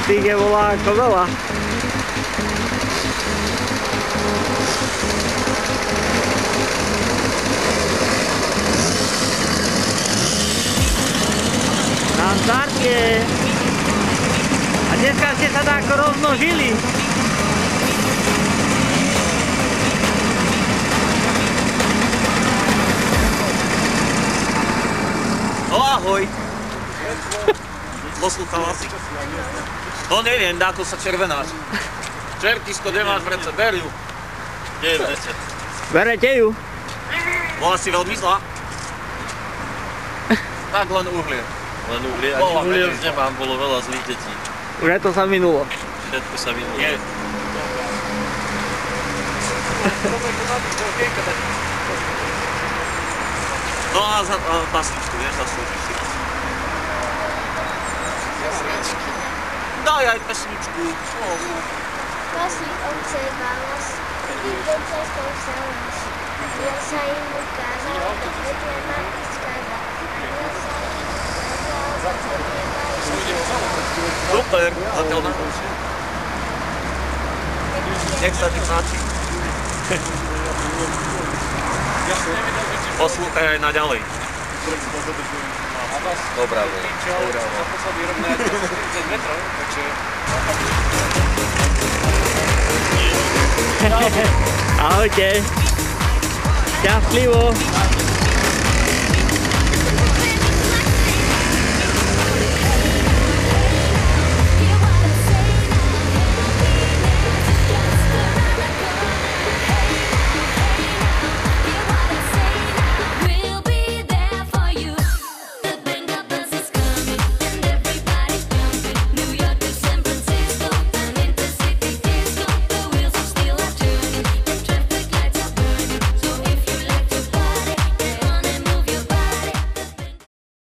Tých je volá ako veľa. Na starte. A dneska ste sa tak rozmnožili. No ahoj. Poslúchala si? No neviem, dáko sa červenáš. Čertisko, kde máš vrece? Ber ju. Kde je vrece? Berete ju? Bola si veľmi zlá. Tak len uhlie. Len uhlie, ani uhlie už nemám, bolo veľa zlých detí. Už aj to sa minulo. Všetko sa minulo. Je. No a za pasličku, vieš, zaslúžiš si. Daj aj pesničku. Pasí ovce balas, i docestou sa las. Ja sa im ukázal, to bude matička da. Ja sa im ukázal, to bude matička da. Super, zatiaľ najlepšie. Nech sa ti páči. Poslúchaj aj naďalej. Dobrá bola. Ahojte. Šťastlivo.